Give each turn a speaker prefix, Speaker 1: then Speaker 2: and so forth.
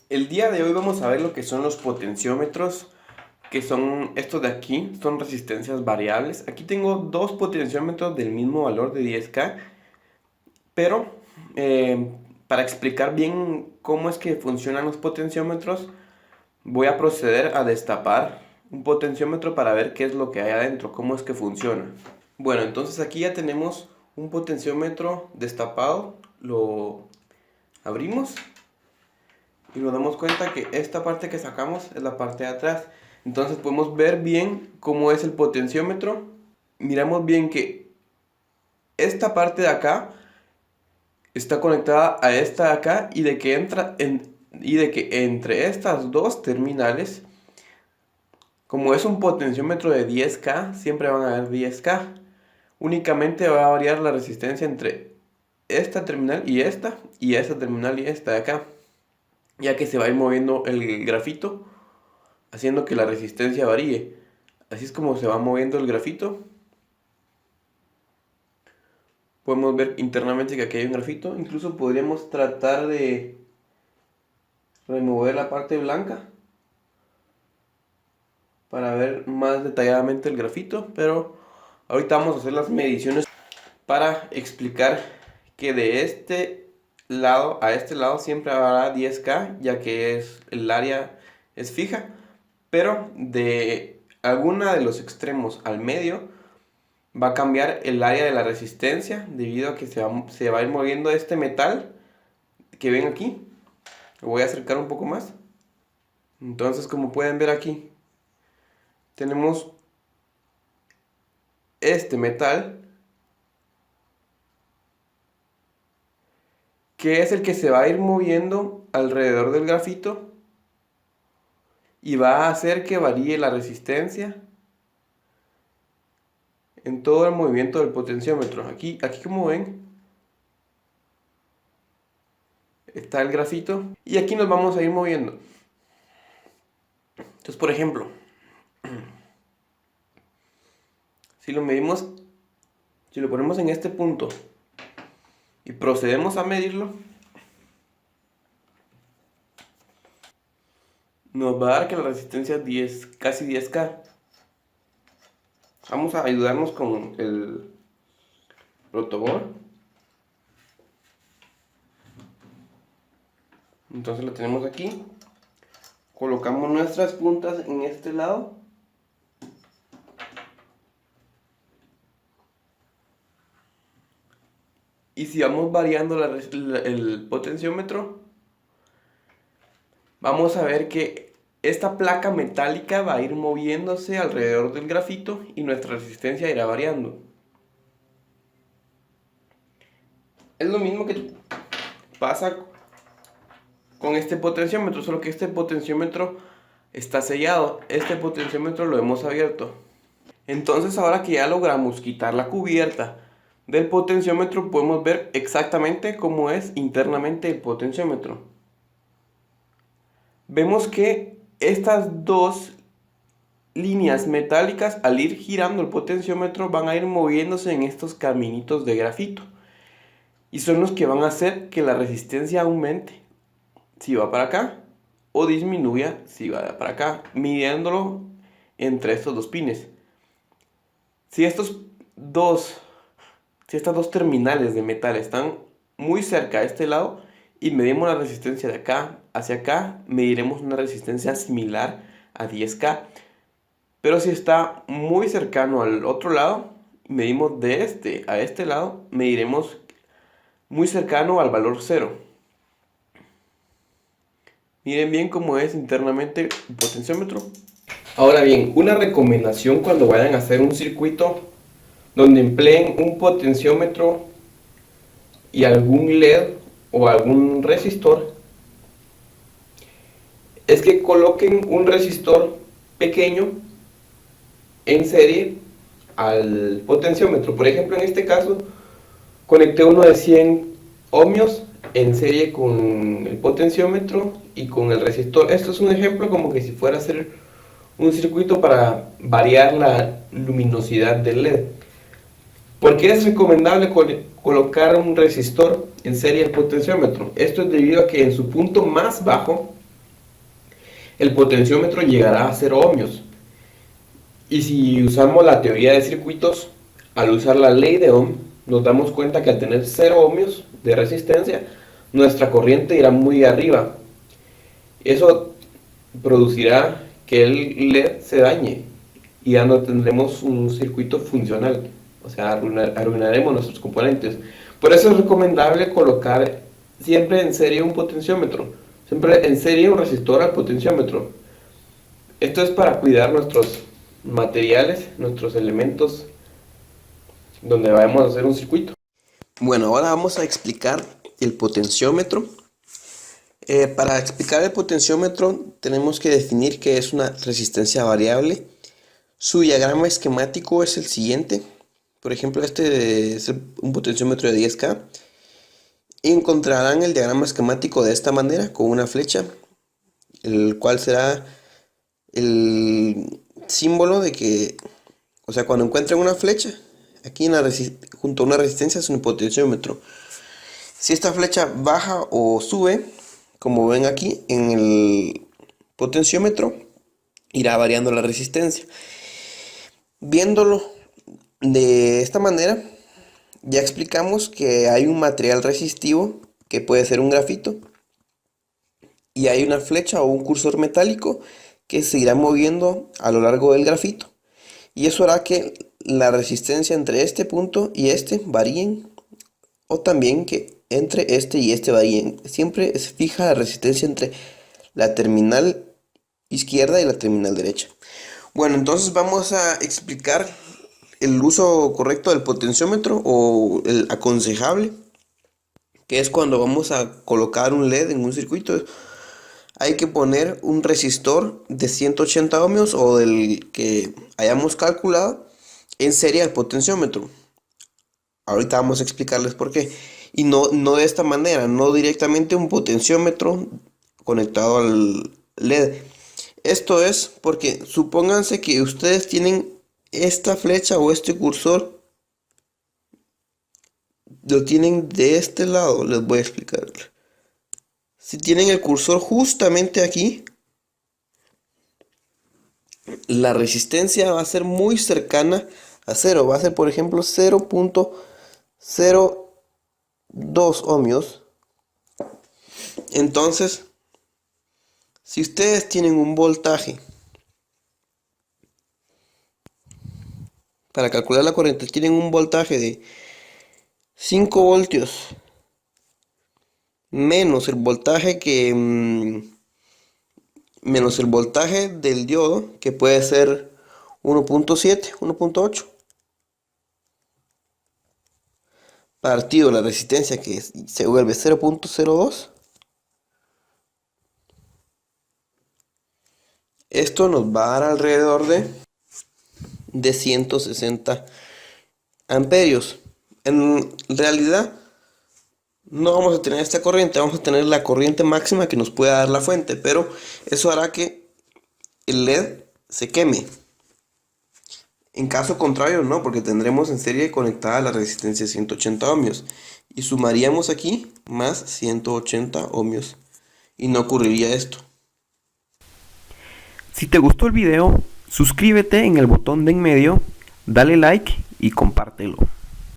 Speaker 1: El día de hoy vamos a ver lo que son los potenciómetros, que son estos de aquí, son resistencias variables. Aquí tengo dos potenciómetros del mismo valor de 10K, pero para explicar bien cómo es que funcionan los potenciómetros, voy a proceder a destapar un potenciómetro para ver qué es lo que hay adentro, cómo es que funciona. Bueno, entonces aquí ya tenemos un potenciómetro destapado, lo abrimos y nos damos cuenta que esta parte que sacamos es la parte de atrás. Entonces podemos ver bien cómo es el potenciómetro. Miramos bien que esta parte de acá está conectada a esta de acá y de que entre estas dos terminales, como es un potenciómetro de 10K, siempre van a haber 10K. Únicamente va a variar la resistencia entre esta terminal y esta terminal y esta de acá, ya que se va a ir moviendo el grafito, haciendo que la resistencia varíe. Así es como se va moviendo el grafito. Podemos ver internamente que aquí hay un grafito. Incluso podríamos tratar de remover la parte blanca para ver más detalladamente el grafito, pero ahorita vamos a hacer las mediciones para explicar que de este lado a este lado siempre habrá 10K, ya que el área es fija, pero de alguna de los extremos al medio va a cambiar el área de la resistencia debido a que se va a ir moviendo este metal que ven aquí. Lo voy a acercar un poco más. Entonces, como pueden ver aquí, tenemos este metal que es el que se va a ir moviendo alrededor del grafito y va a hacer que varíe la resistencia en todo el movimiento del potenciómetro. Aquí como ven, está el grafito y aquí nos vamos a ir moviendo. Entonces, por ejemplo, si lo medimos, si lo ponemos en este punto y procedemos a medirlo, nos va a dar que la resistencia es casi 10K. Vamos a ayudarnos con el protobor. Entonces lo tenemos aquí. Colocamos nuestras puntas en este lado. Y si vamos variando el potenciómetro, vamos a ver que esta placa metálica va a ir moviéndose alrededor del grafito y nuestra resistencia irá variando. Es lo mismo que pasa con este potenciómetro, solo que este potenciómetro está sellado. Este potenciómetro lo hemos abierto. Entonces, ahora que ya logramos quitar la cubierta del potenciómetro, podemos ver exactamente cómo es internamente el potenciómetro. Vemos que estas dos líneas metálicas, al ir girando el potenciómetro, van a ir moviéndose en estos caminitos de grafito y son los que van a hacer que la resistencia aumente si va para acá o disminuya si va para acá, midiéndolo entre estos dos pines. Si estas dos terminales de metal están muy cerca a este lado y medimos la resistencia de acá hacia acá, mediremos una resistencia similar a 10K. Pero si está muy cercano al otro lado, medimos de este a este lado, mediremos muy cercano al valor 0. Miren bien cómo es internamente el potenciómetro. Ahora bien, una recomendación cuando vayan a hacer un circuito donde empleen un potenciómetro y algún LED o algún resistor, es que coloquen un resistor pequeño en serie al potenciómetro. Por ejemplo, en este caso, conecté uno de 100 ohmios en serie con el potenciómetro y con el resistor. Esto es un ejemplo como que si fuera a hacer un circuito para variar la luminosidad del LED. ¿Por qué es recomendable colocar un resistor en serie al potenciómetro? Esto es debido a que en su punto más bajo el potenciómetro llegará a 0 ohmios. Y si usamos la teoría de circuitos, al usar la ley de Ohm, nos damos cuenta que al tener 0 ohmios de resistencia, nuestra corriente irá muy arriba. Eso producirá que el LED se dañe y ya no tendremos un circuito funcional, o sea, arruinaremos nuestros componentes. Por eso es recomendable colocar siempre en serie un potenciómetro, siempre en serie un resistor al potenciómetro. Esto es para cuidar nuestros materiales, nuestros elementos, donde vamos a hacer un circuito. Bueno, ahora vamos a explicar el potenciómetro. Para explicar el potenciómetro tenemos que definir que es una resistencia variable. Su diagrama esquemático es el siguiente. Por ejemplo, este es un potenciómetro de 10K. Encontrarán el diagrama esquemático de esta manera, con una flecha, el cual será el símbolo de que, o sea, cuando encuentren una flecha, aquí junto a una resistencia es un potenciómetro. Si esta flecha baja o sube, como ven aquí en el potenciómetro, irá variando la resistencia. Viéndolo de esta manera, ya explicamos que hay un material resistivo que puede ser un grafito y hay una flecha o un cursor metálico que se irá moviendo a lo largo del grafito, y eso hará que la resistencia entre este punto y este varíen, o también que entre este y este varíen. Siempre se fija la resistencia entre la terminal izquierda y la terminal derecha. Bueno, entonces vamos a explicar el uso correcto del potenciómetro, o el aconsejable, que es cuando vamos a colocar un LED en un circuito. Hay que poner un resistor de 180 ohmios o del que hayamos calculado en serie al potenciómetro. Ahorita vamos a explicarles por qué. Y no de esta manera, no directamente un potenciómetro conectado al LED. Esto es porque supónganse que ustedes tienen esta flecha o este cursor, lo tienen de este lado. Les voy a explicar. Si tienen el cursor justamente aquí, la resistencia va a ser muy cercana a 0. Va a ser, por ejemplo, 0.02 ohmios. Entonces, si ustedes tienen un voltaje, para calcular la corriente, tienen un voltaje de 5 voltios menos el voltaje menos el voltaje del diodo, que puede ser 1.7, 1.8, partido la resistencia, que se vuelve 0.02. Esto nos va a dar alrededor de 160 amperios. En realidad no vamos a tener esta corriente, vamos a tener la corriente máxima que nos pueda dar la fuente, pero eso hará que el LED se queme. En caso contrario no, porque tendremos en serie conectada la resistencia 180 ohmios y sumaríamos aquí más 180 ohmios y no ocurriría esto.
Speaker 2: Si te gustó el video, suscríbete en el botón de en medio, dale like y compártelo.